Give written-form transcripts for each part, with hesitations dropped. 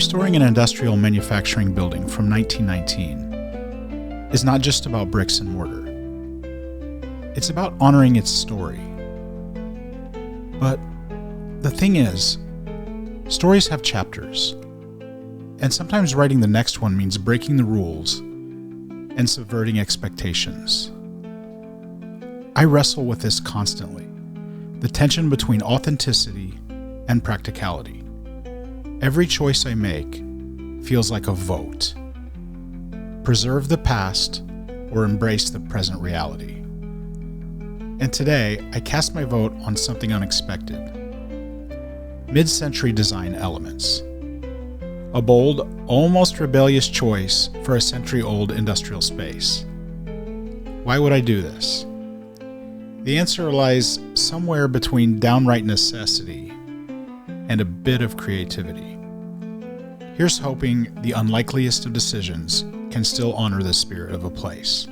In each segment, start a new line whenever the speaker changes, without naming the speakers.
Restoring an industrial manufacturing building from 1919 is not just about bricks and mortar. It's about honoring its story. But the thing is, stories have chapters, and sometimes writing the next one means breaking the rules and subverting expectations. I wrestle with this constantly, the tension between authenticity and practicality. Every choice I make feels like a vote. Preserve the past or embrace the present reality. And today, I cast my vote on something unexpected. Mid-century design elements. A bold, almost rebellious choice for a century-old industrial space. Why would I do this? The answer lies somewhere between downright necessity and a bit of creativity. Here's hoping the unlikeliest of decisions can still honor the spirit of a place.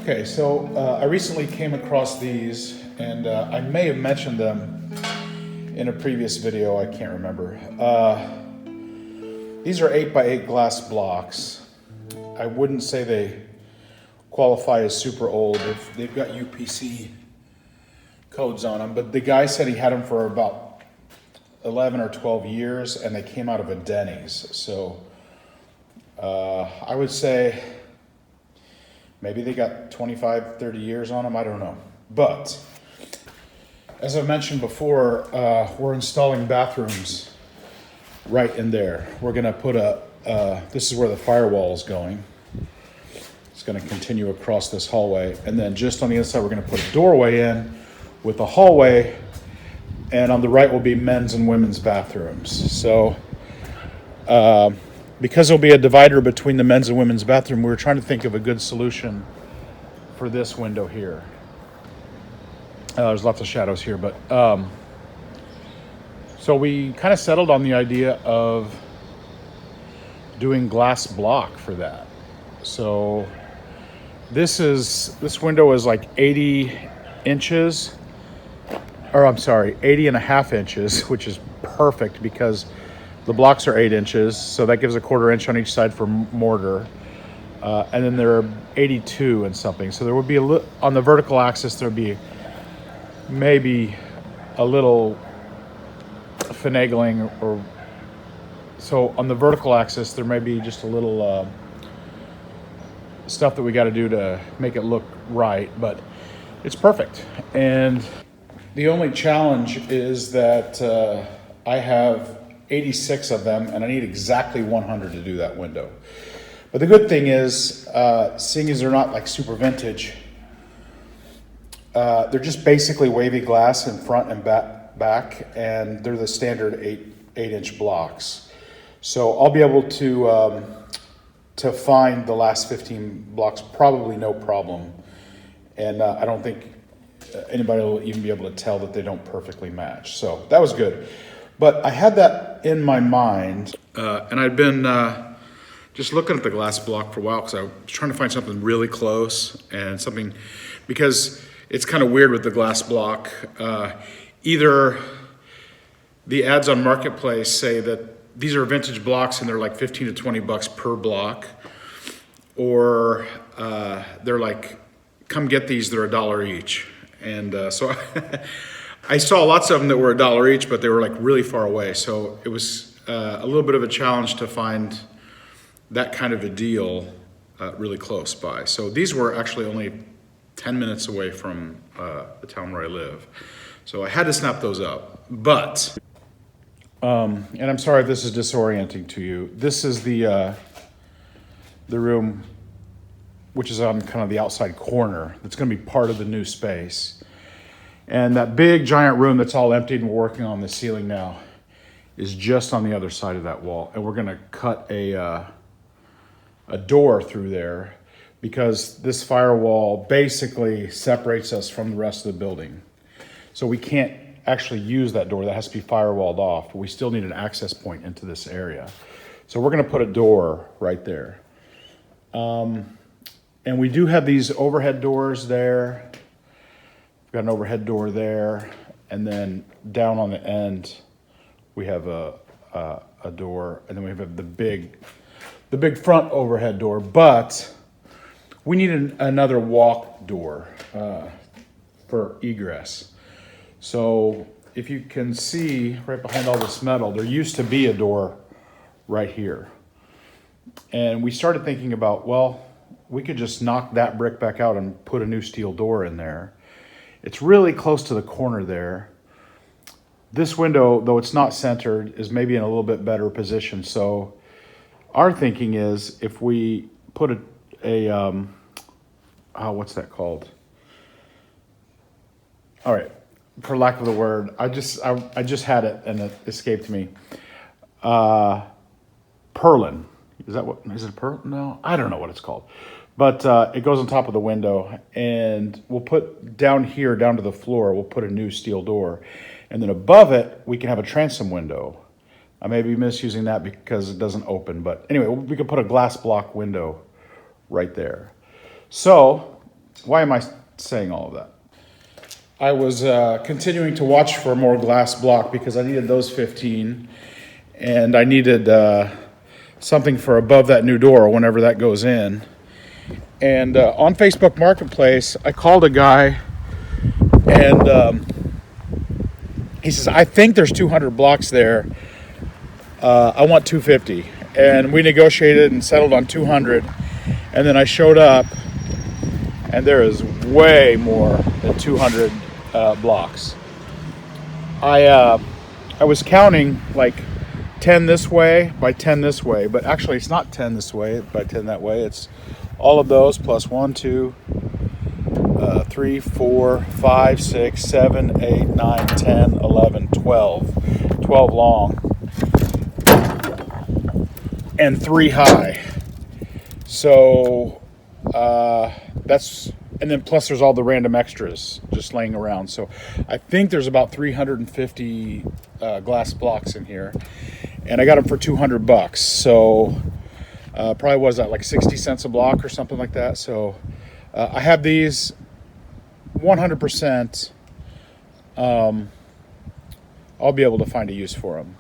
Okay, so I recently came across these, and I may have mentioned them in a previous video, I can't remember. These are 8x8 glass blocks. I wouldn't say they qualify as super old. They've got UPC codes on them, but the guy said he had them for about 11 or 12 years, and they came out of a Denny's. So I would say maybe they got 25, 30 years on them. I don't know. But as I mentioned before, we're installing bathrooms right in there. We're going to put this is where the firewall is going. It's going to continue across this hallway. And then just on the inside, we're going to put a doorway in with a hallway. And on the right will be men's and women's bathrooms. So because there'll be a divider between the men's and women's bathroom, we were trying to think of a good solution for this window here. There's lots of shadows here, but so we kind of settled on the idea of doing glass block for that. So this window is like 80 inches, or I'm sorry, 80 and a half inches, which is perfect because the blocks are 8 inches. So that gives a 1/4 inch on each side for mortar. And then there are 82 and something. So there would be on the vertical axis, there would be maybe a little finagling, or so on the vertical axis, there may be just a little stuff that we got to do to make it look right, but it's perfect. And the only challenge is that I have 86 of them, and I need exactly 100 to do that window. But the good thing is, seeing as they're not like super vintage, they're just basically wavy glass in front and back, and they're the standard 8-inch blocks. So I'll be able to find the last 15 blocks probably no problem, and I don't think anybody will even be able to tell that they don't perfectly match. So that was good. But I had that in my mind, and I'd been just looking at the glass block for a while because I was trying to find something really close, and something, because it's kind of weird with the glass block. Either the ads on Marketplace say that these are vintage blocks and they're like 15 to 20 bucks per block, or they're like, come get these, they're $1 each. And so I saw lots of them that were $1 each, but they were like really far away. So it was a little bit of a challenge to find that kind of a deal really close by. So these were actually only 10 minutes away from the town where I live. So I had to snap those up. But, and I'm sorry if this is disorienting to you. This is the room which is on kind of the outside corner. That's going to be part of the new space. And that big giant room that's all emptied and we're working on the ceiling now is just on the other side of that wall. And we're going to cut a door through there because this firewall basically separates us from the rest of the building. So we can't actually use that door. That has to be firewalled off, but we still need an access point into this area. So we're going to put a door right there. And we do have these overhead doors there. We've got an overhead door there. and then down on the end we have a door, and then we have the big front overhead door. But we need another walk door for egress. So if you can see right behind all this metal, there used to be a door right here. And we started thinking about, well, we could just knock that brick back out and put a new steel door in there. It's really close to the corner there. This window, though it's not centered, is maybe in a little bit better position. So our thinking is if we put what's that called? All right, for lack of the word, I just had it and it escaped me. Purlin. Is it purlin? No, I don't know what it's called. But it goes on top of the window, and we'll put down here, down to the floor, we'll put a new steel door. And then above it, we can have a transom window. I may be misusing that because it doesn't open, but anyway, we could put a glass block window right there. So, why am I saying all of that? I was continuing to watch for more glass block because I needed those 15, and I needed something for above that new door whenever that goes in. And on Facebook Marketplace, I called a guy, and he says, I think there's 200 blocks there. I want 250. And we negotiated and settled on 200. And then I showed up, and there is way more than 200 blocks. I was counting like 10 this way by 10 this way, but actually it's not 10 this way by 10 that way. It's all of those plus 1, 2, 3, 4, 5, 6, 7, 8, 9, 10, 11, 12. 12 long and 3 high. So that's, and then plus there's all the random extras just laying around. So I think there's about 350 glass blocks in here, and I got them for $200. So probably was that like 60 cents a block or something like that. So I have these 100%. I'll be able to find a use for them.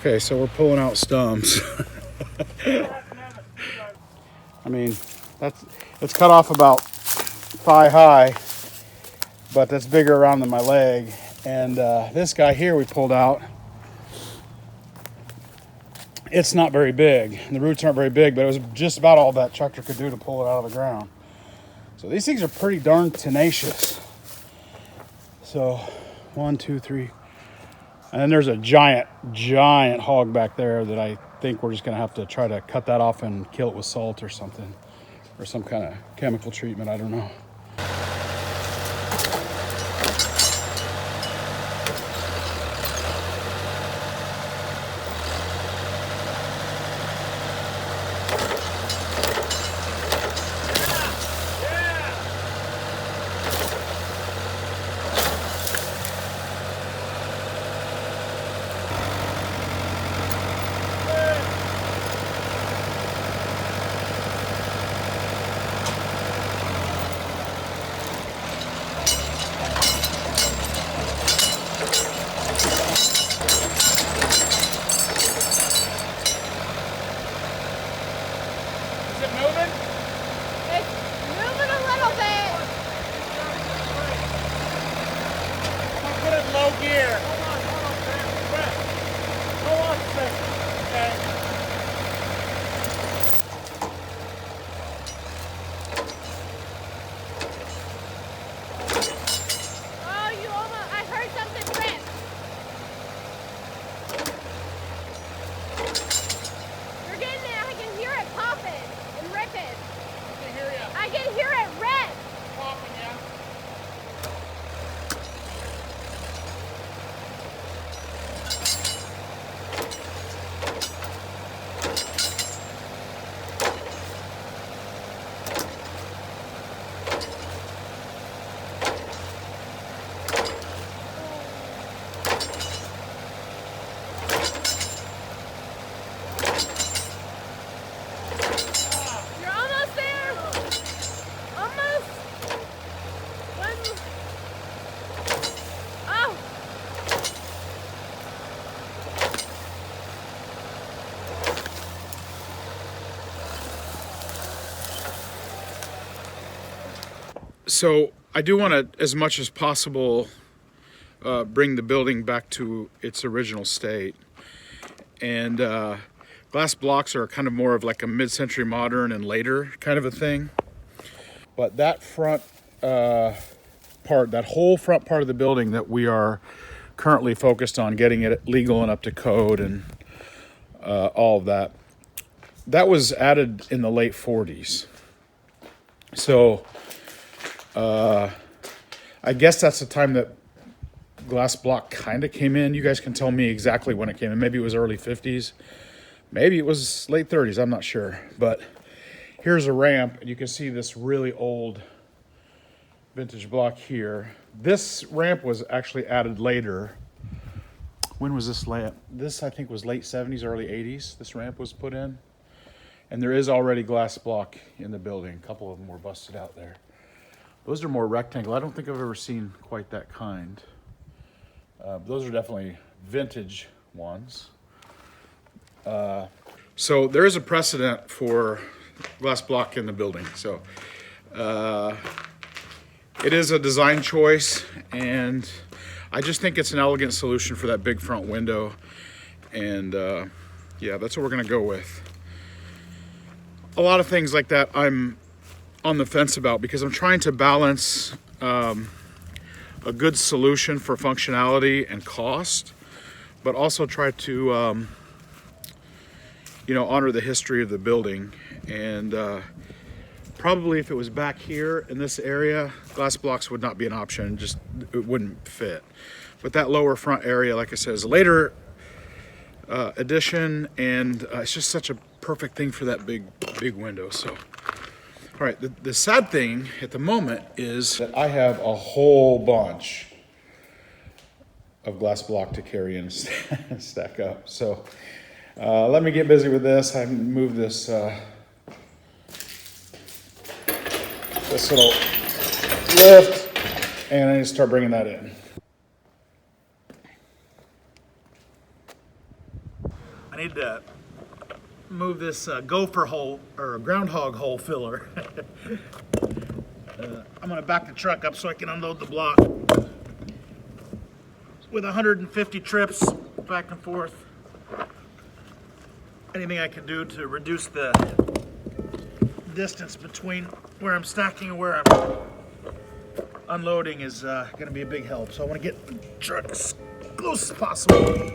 Okay, so we're pulling out stumps. I mean, it's cut off about thigh high, but that's bigger around than my leg. And this guy here we pulled out, it's not very big. The roots aren't very big, but it was just about all that tractor could do to pull it out of the ground. So these things are pretty darn tenacious. So 1, 2, 3. And then there's a giant hog back there that I think we're just gonna have to try to cut that off and kill it with salt or something, or some kind of chemical treatment, I don't know. So I do want to, as much as possible, bring the building back to its original state. And glass blocks are kind of more of like a mid-century modern and later kind of a thing. But that front part, that whole front part of the building that we are currently focused on getting it legal and up to code and all of that, that was added in the late 40s. So I guess that's the time that glass block kind of came in. You guys can tell me exactly when it came in. Maybe it was early 50s. Maybe it was late 30s. I'm not sure. But here's a ramp, and you can see this really old vintage block here. This ramp was actually added later. When was this ramp? This, I think, was late 70s, early 80s. This ramp was put in. And there is already glass block in the building. A couple of them were busted out there. Those are more rectangle. I don't think I've ever seen quite that kind. Those are definitely vintage ones. So there is a precedent for glass block in the building. So it is a design choice, and I just think it's an elegant solution for that big front window. And yeah, that's what we're gonna go with. A lot of things like that I'm on the fence about because I'm trying to balance a good solution for functionality and cost, but also try to honor the history of the building. And probably if it was back here in this area, glass blocks would not be an option. Just it wouldn't fit. But that lower front area, like I said, is a later addition, and it's just such a perfect thing for that big window. So all right, the sad thing at the moment is that I have a whole bunch of glass block to carry and stack up. So let me get busy with this. I moved this this little lift, and I need to start bringing that in. I need to move this gopher hole or groundhog hole filler. I'm gonna back the truck up so I can unload the block. With 150 trips back and forth, anything I can do to reduce the distance between where I'm stacking and where I'm unloading is gonna be a big help. So I wanna get the truck as close as possible.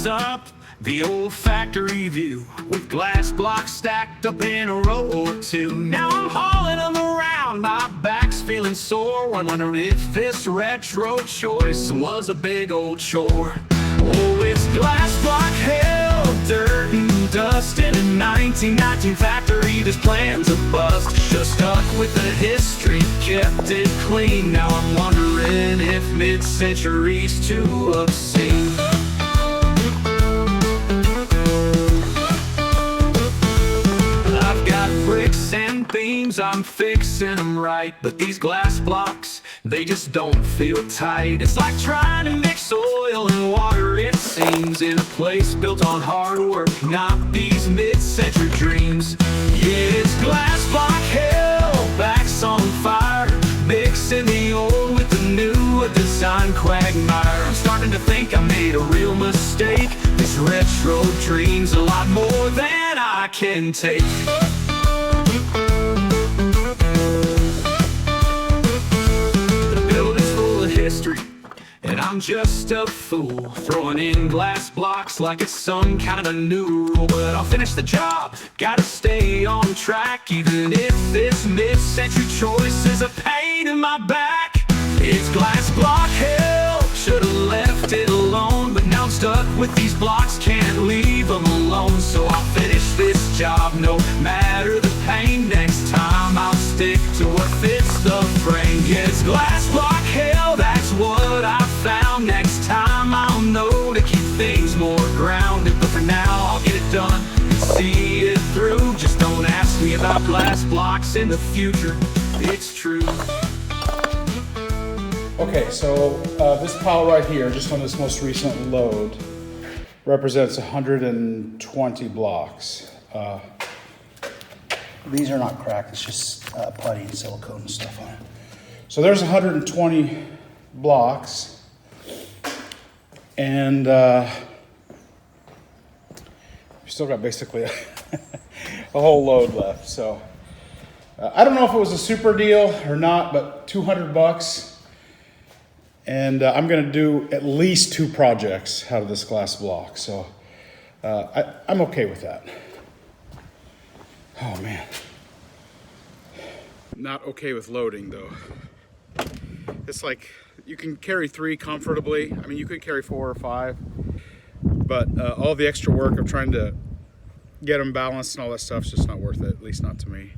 Up the old factory view with glass blocks stacked up in a row or two. Now I'm hauling them around, my back's feeling sore, wondering if this retro choice was a big old chore. Oh, it's glass block hell, dirt and dust in a 1919 factory. This plan's a bust. Just stuck with the history, kept it clean. Now I'm wondering if mid-century's too obscene. Bricks and beams, I'm fixing them right, but these glass blocks, they just don't feel tight. It's like trying to mix oil and water, it seems, in a place built on hard work, not these mid-century dreams. Yeah, it's glass block hell, backs on fire, mixing the old with the new, a design quagmire. I'm starting to think I made a real mistake. This retro dream's a lot more than I can take. History, and I'm just a fool, throwing in glass blocks like it's some kind of new rule. But I'll finish the job, gotta stay on track, even if this mid-century choice is a pain in my back. It's glass block hell, should've left it alone, but now I'm stuck with these blocks, can't leave them alone. So I'll finish this job no matter the pain. Next time I'll stick to what fits the frame. Yeah, it's glass block hell, that's what I found. Next time I'll know to keep things more grounded. But for now I'll get it done and see it through. Just don't ask me about glass blocks in the future, it's true.
Okay, so this pile right here, just on this most recent load, represents 120 blocks. These are not cracked, it's just putty and silicone and stuff on it. So there's 120 blocks, and we still got basically a whole load left. So I don't know if it was a super deal or not, but 200 bucks. And I'm gonna do at least 2 projects out of this glass block. So I'm okay with that. Oh man. Not okay with loading though. It's like, you can carry 3 comfortably. I mean, you could carry 4 or 5, but all the extra work of trying to get them balanced and all that stuff's just not worth it, at least not to me.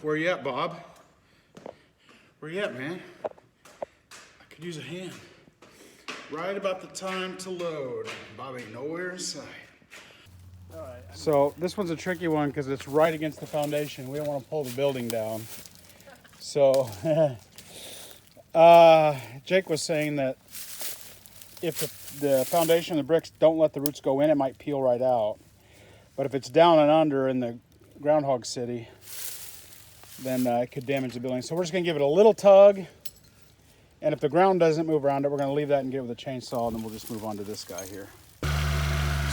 Where you at, Bob? Where you at, man? I could use a hand. Right about the time to load. Bob ain't nowhere in sight. So this one's a tricky one because it's right against the foundation. We don't want to pull the building down. So Jake was saying that if the foundation and the bricks don't let the roots go in, it might peel right out. But if it's down and under in the Groundhog City, then it could damage the building. So we're just gonna give it a little tug. And if the ground doesn't move around it, we're gonna leave that and get it with a chainsaw, and then we'll just move on to this guy here.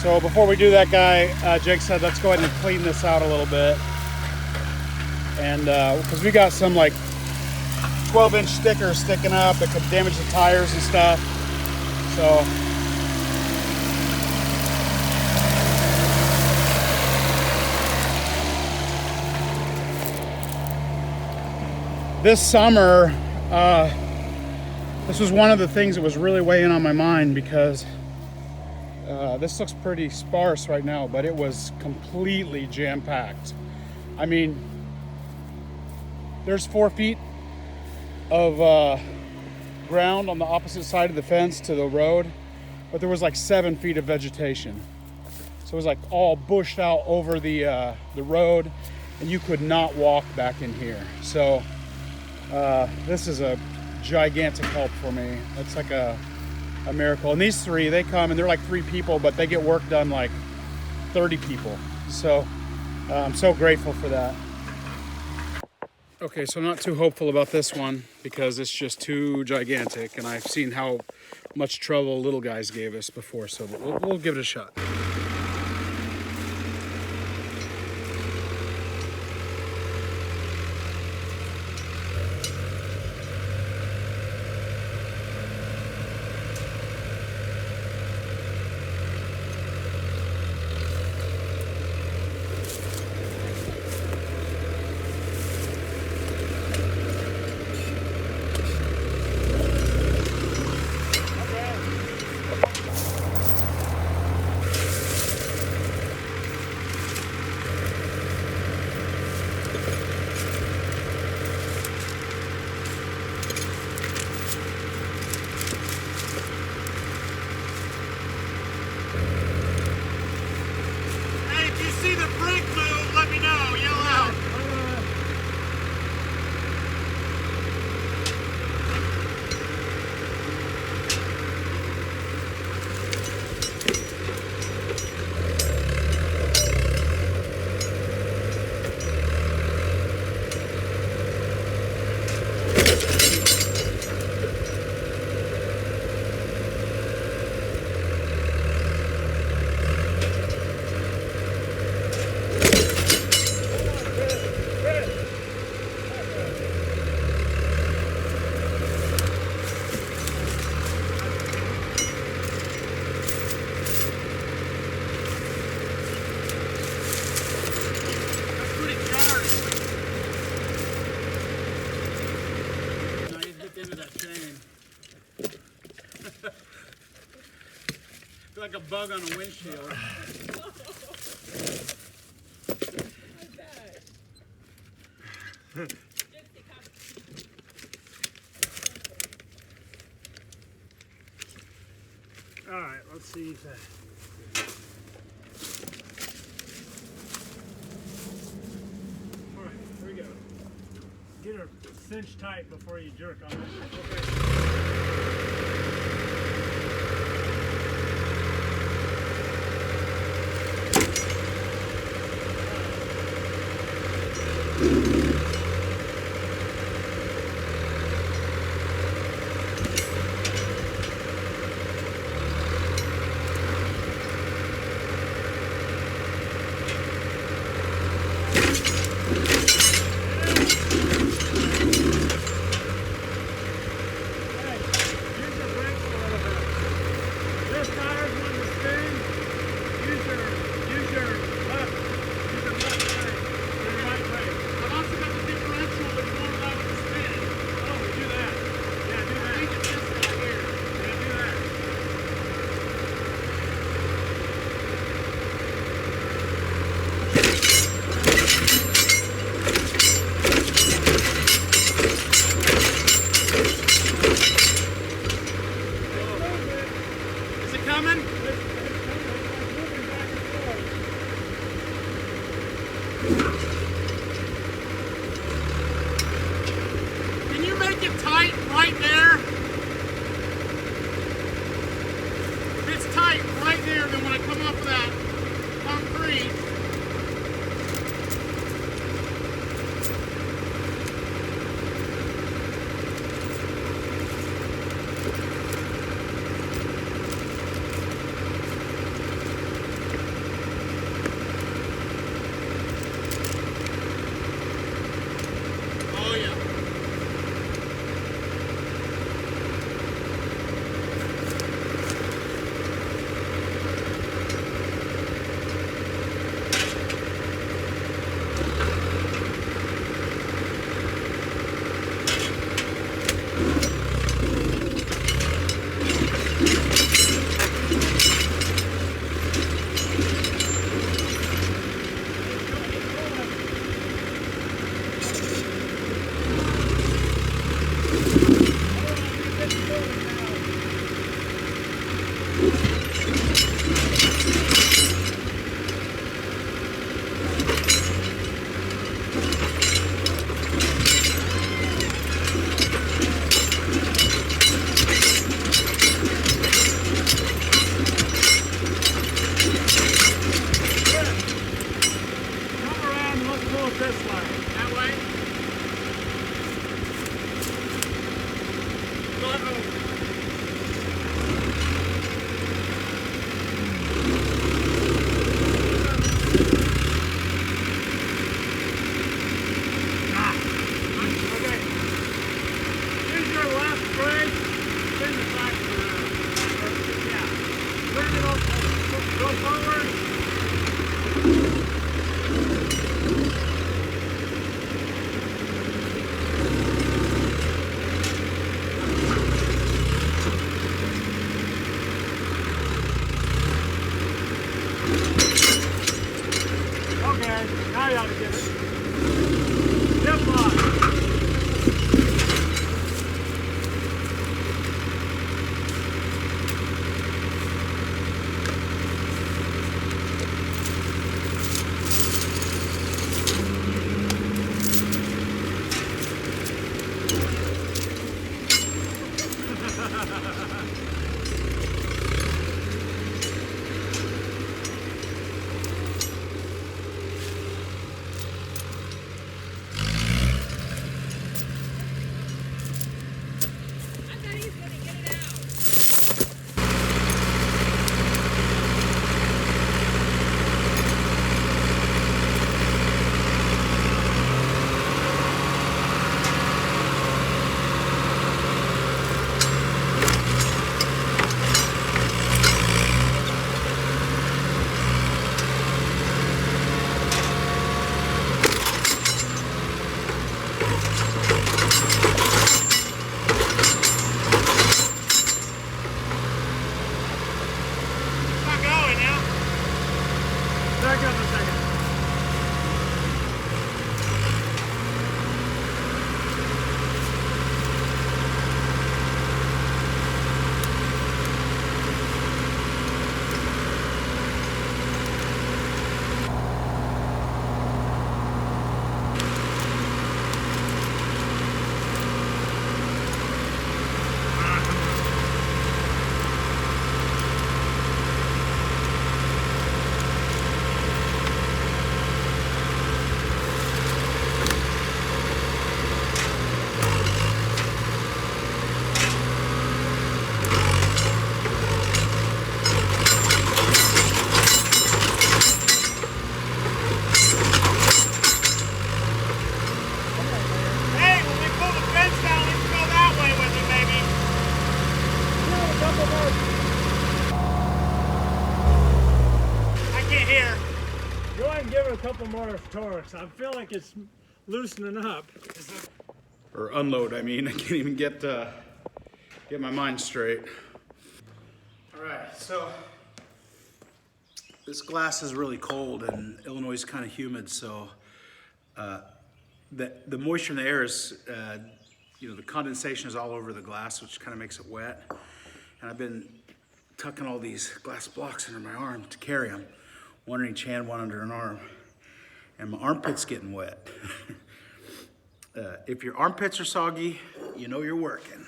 So before we do that, guy, Jake said, let's go ahead and clean this out a little bit. And because we got some like 12-inch stickers sticking up that could damage the tires and stuff. So this summer, this was one of the things that was really weighing on my mind because this looks pretty sparse right now, but it was completely jam-packed. I mean, there's 4 feet of ground on the opposite side of the fence to the road, but there was like 7 feet of vegetation. So it was like all bushed out over the road, and you could not walk back in here. So this is a gigantic help for me. It's like a miracle. And these 3, they come and they're like 3 people, but they get work done like 30 people. So I'm so grateful for that. Okay, so I'm not too hopeful about this one because it's just too gigantic, and I've seen how much trouble little guys gave us before, so we'll give it a shot.
See the brick move, let me know, yell out. Like a bug on a windshield. All right, let's see that. All right, here we go. Get her cinched tight before you jerk on it. Okay. Taurus. I feel like it's loosening up.
Or unload, I mean. I can't even get my mind straight. All right, so this glass is really cold and Illinois is kind of humid, so the moisture in the air is, the condensation is all over the glass, which kind of makes it wet. And I've been tucking all these glass blocks under my arm to carry them, one in each hand, one under an arm. And my armpit's getting wet. If your armpits are soggy, you know you're working.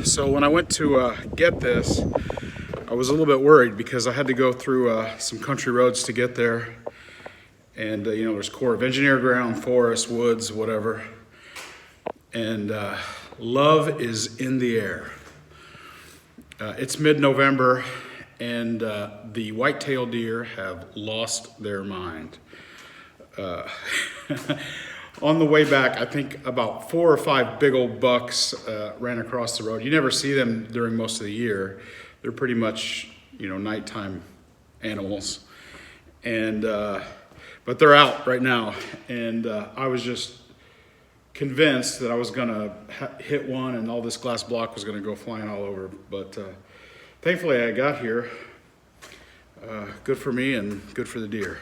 So when I went to get this, I was a little bit worried because I had to go through some country roads to get there. And there's Corps of Engineer ground, forest, woods, whatever. And love is in the air. It's mid-November and the white-tailed deer have lost their mind. On the way back, I think about 4 or 5 big old bucks ran across the road. You never see them during most of the year. They're pretty much, nighttime animals. And but they're out right now. And I was just convinced that I was gonna hit one and all this glass block was gonna go flying all over. But thankfully I got here. Good for me and good for the deer.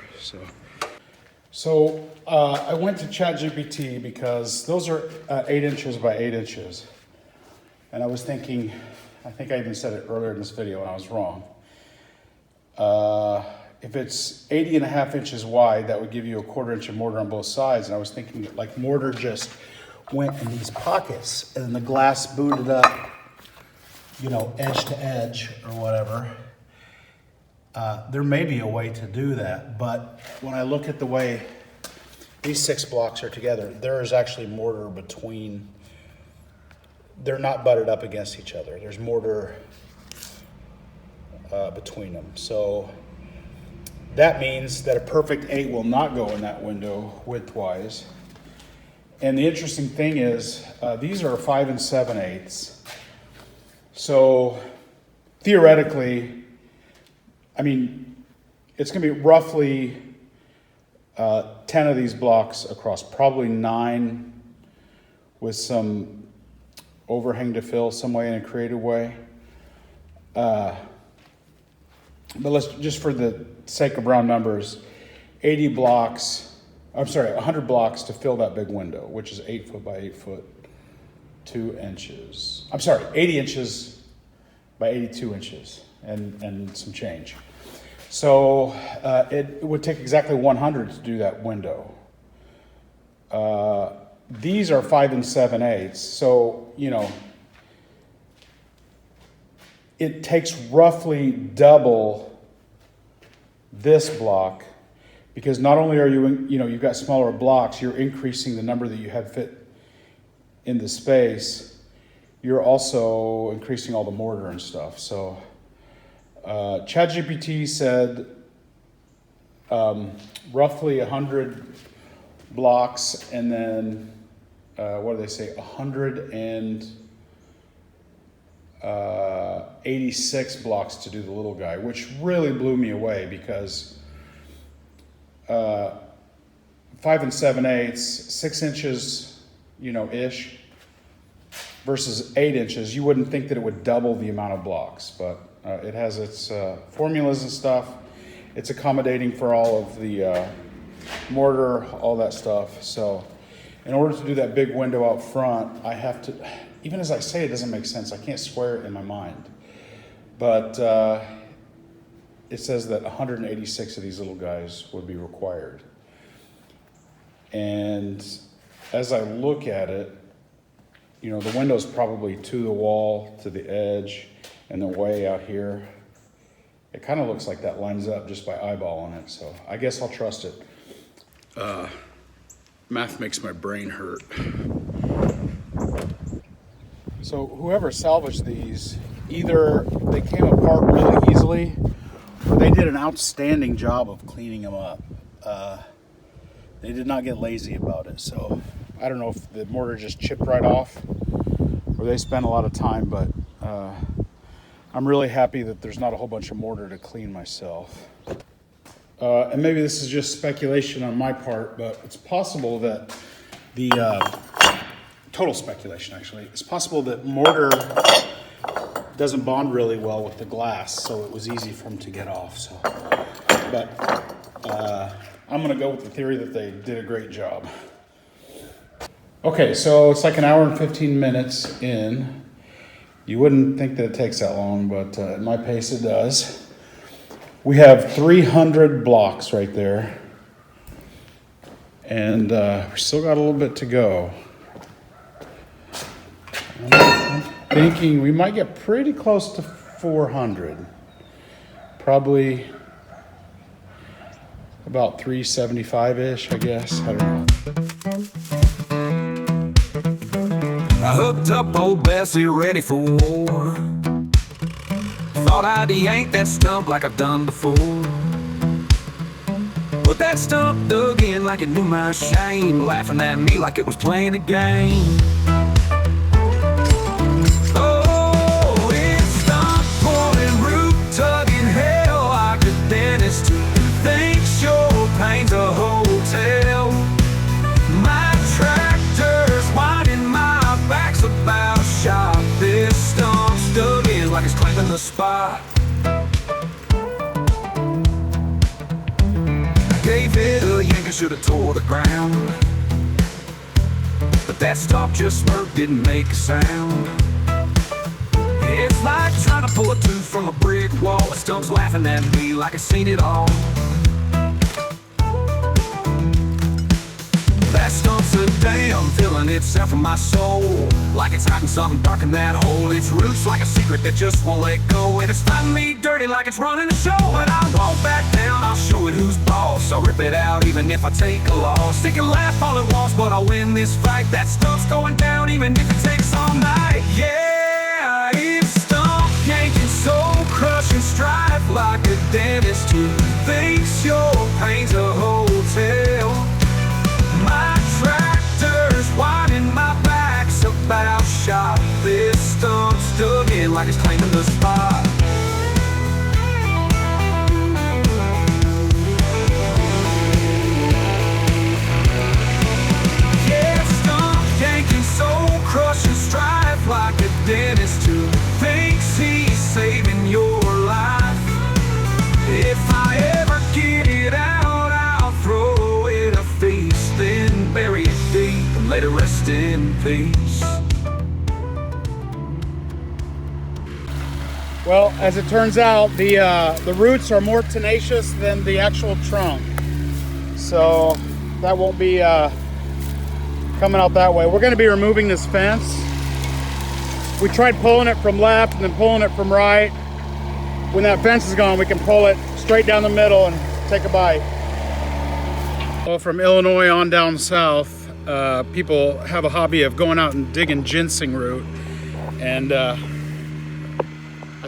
So I went to ChatGPT because those are 8 inches by 8 inches. And I was thinking, I think I even said it earlier in this video and I was wrong. If it's 80.5 inches wide, that would give you a 1/4 inch of mortar on both sides. And I was thinking that like mortar just went in these pockets and the glass booted up, edge to edge or whatever. There may be a way to do that, but when I look at the way these 6 blocks are together, there is actually mortar between, they're not butted up against each other. There's mortar between them. So that means that a perfect 8 will not go in that window widthwise. And the interesting thing is, these are 5 7/8. So theoretically, it's going to be roughly 10 of these blocks across, probably 9 with some overhang to fill some way in a creative way. But let's just for the sake of round numbers, 100 blocks to fill that big window, which is 8 foot by 8 foot, 2 inches. 80 inches by 82 inches and some change. So it would take exactly 100 to do that window. These are 5 7/8, so it takes roughly double this block because not only are you've got smaller blocks, you're increasing the number that you have fit in the space. You're also increasing all the mortar and stuff. So ChatGPT said roughly 100 blocks and then what do they say? 186 blocks to do the little guy, which really blew me away because 5 7/8, 6 inches, ish, versus 8 inches. You wouldn't think that it would double the amount of blocks, but it has its formulas and stuff. It's accommodating for all of the mortar, all that stuff. So in order to do that big window out front, I have to, even as I say it doesn't make sense. I can't square it in my mind. But it says that 186 of these little guys would be required. And as I look at it, the window's probably to the wall, to the edge, and then way out here. It kind of looks like that lines up just by eyeballing it. So I guess I'll trust it. Math makes my brain hurt. So whoever salvaged these, either they came apart really easily or they did an outstanding job of cleaning them up. They did not get lazy about it. So I don't know if the mortar just chipped right off or they spent a lot of time, but I'm really happy that there's not a whole bunch of mortar to clean myself. and maybe this is just speculation on my part, but it's possible that the total speculation actually. It's possible that mortar doesn't bond really well with the glass, so it was easy for them to get off. So, but I'm gonna go with the theory that they did a great job. Okay, so it's like an hour and 15 minutes in. You wouldn't think that it takes that long, but at my pace it does. We have 300 blocks right there, and we still got a little bit to go. I'm thinking we might get pretty close to 400. Probably about 375-ish, I guess. I don't know.
I hooked up old Bessie, ready for war. Thought I'd yank that stump like I've done before. But that stump dug in like it knew my shame, laughing at me like it was playing a game. Oh, it stump pulling, root tugging, hell like a dentist who thinks your pain's a hotel. My tractor's winding, my back's about shot. This stump's dug in like it's claiming the spot. I gave it a yank, I should've tore the ground, but that stump just smirked, didn't make a sound. It's like trying to pull a tooth from a brick wall. The stump's laughing at me like I've seen it all. That stump's a damn, feeling itself in my soul, like it's hiding something dark in that hole. Its roots like a secret that just won't let go, and it's fighting me dirty like it's running a show. But I won't back down, I'll show it who's boss. I'll rip it out even if I take a loss. They can laugh all it wants, but I'll win this fight. That stump's going down even if it takes all night. Yeah, it's stump yanking, soul crushing, strife like a dentist who thinks your pain's a hotel. My tractor's winding, my back's about shot. This stump's dug in like it's claiming the spot. Yeah, stump yanking, soul crushing, strife like a dentist who thinks he's saving your life. If I ever get it out, I'll throw it a feast, then bury it deep and let it rest in peace.
Well, as it turns out, the roots are more tenacious than the actual trunk, so that won't be coming out that way. We're going to be removing this fence. We tried pulling it from left and then pulling it from right. When that fence is gone, we can pull it straight down the middle and take a bite. Well, from Illinois on down south, people have a hobby of going out and digging ginseng root, and I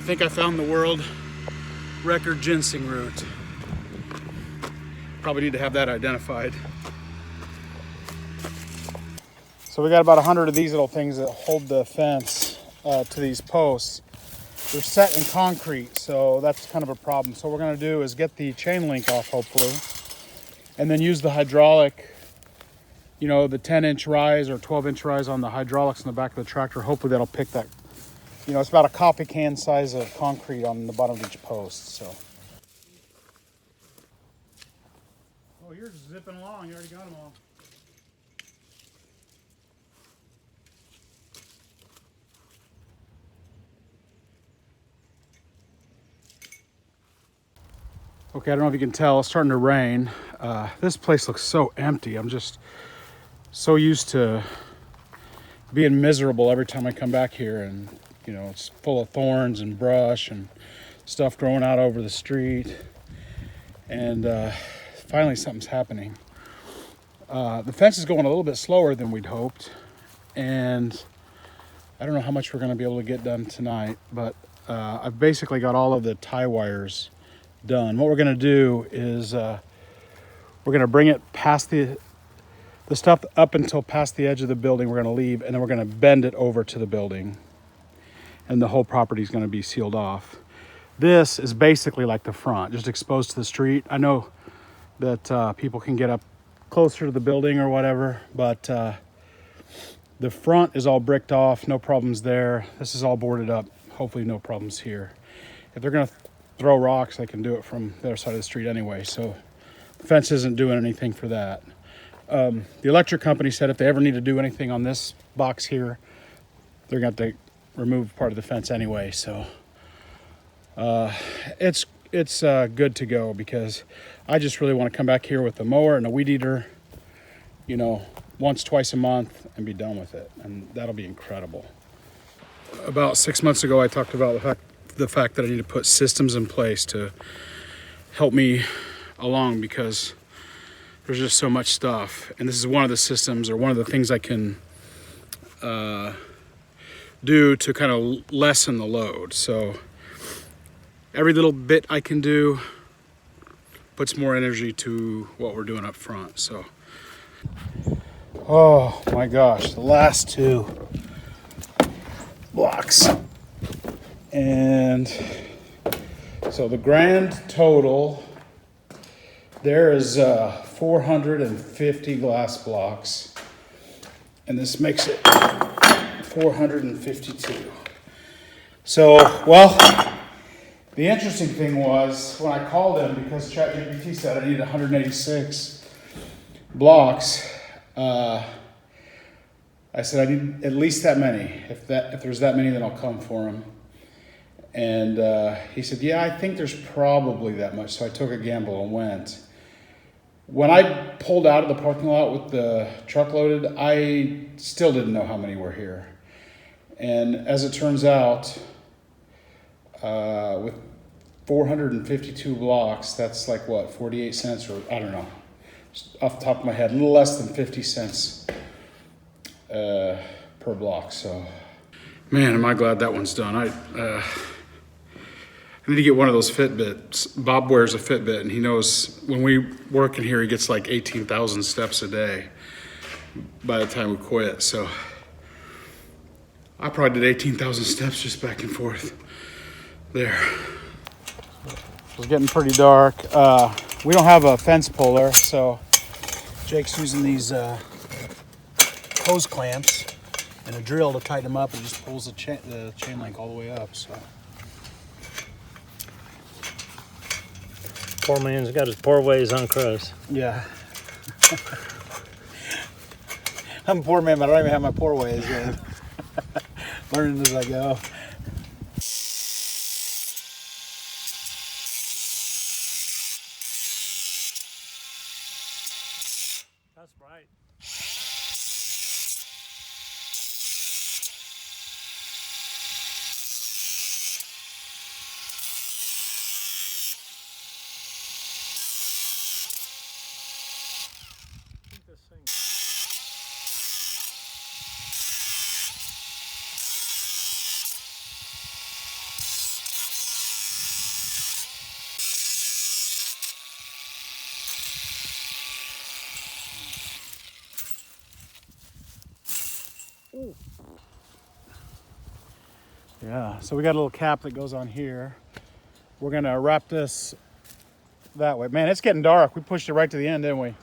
think I found the world record ginseng root. Probably need to have that identified. So we got about 100 of these little things that hold the fence to these posts. They're set in concrete, so that's kind of a problem. So what we're gonna do is get the chain link off, hopefully, and then use the hydraulic, you know, the 10-inch rise or 12-inch rise on the hydraulics in the back of the tractor. Hopefully that'll pick that. You know, it's about a coffee can size of concrete on the bottom of each post, so. Oh, you're zipping along. You already got them all. Okay, I don't know if you can tell, it's starting to rain. This place looks so empty. I'm just so used to being miserable every time I come back here, and you know, it's full of thorns and brush and stuff growing out over the street. And finally something's happening. The fence is going a little bit slower than we'd hoped, and I don't know how much we're gonna be able to get done tonight, but I've basically got all of the tie wires done. What we're gonna do is we're gonna bring it past the stuff up until past the edge of the building. We're gonna leave, and then we're gonna bend it over to the building, and the whole property is gonna be sealed off. This is basically like the front, just exposed to the street. I know that people can get up closer to the building or whatever. But the front is all bricked off, no problems there. This is all boarded up, hopefully no problems here. If they're gonna throw rocks, they can do it from the other side of the street anyway, so the fence isn't doing anything for that. The electric company said if they ever need to do anything on this box here, they're gonna have to remove part of the fence anyway, so it's good to go, because I just really want to come back here with a mower and a weed eater, you know, once, twice a month and be done with it, and that'll be incredible. About 6 months ago, I talked about the fact that I need to put systems in place to help me along, because there's just so much stuff, and this is one of the systems, or one of the things I can do to kind of lessen the load. So every little bit I can do puts more energy to what we're doing up front. So, oh my gosh, the last 2 blocks. And so the grand total there is 450 glass blocks, and this makes it 452. So, well, the interesting thing was when I called him, because ChatGPT said I need 186 blocks, I said I need at least that many. If there's that many, then I'll come for them. And he said, yeah, I think there's probably that much. So I took a gamble and went. When I pulled out of the parking lot with the truck loaded, I still didn't know how many were here. And as it turns out, with 452 blocks, that's like what, 48 cents, or I don't know, just off the top of my head, a little less than 50 cents per block. So, man, am I glad that one's done. I need to get one of those Fitbits. Bob wears a Fitbit, and he knows when we work in here, he gets like 18,000 steps a day by the time we quit. So I probably did 18,000 steps just back and forth there. It's getting pretty dark. We don't have a fence puller, so Jake's using these hose clamps and a drill to tighten them up, and just pulls the chain link all the way up. So.
Poor man's got his poor ways on crust.
Yeah. I'm a poor man, but I don't even have my poor ways, man. Learning as I go.
That's right. This thing.
Ooh. Yeah, so we got a little cap that goes on here. We're gonna wrap this that way. Man, it's getting dark. We pushed it right to the end, didn't we?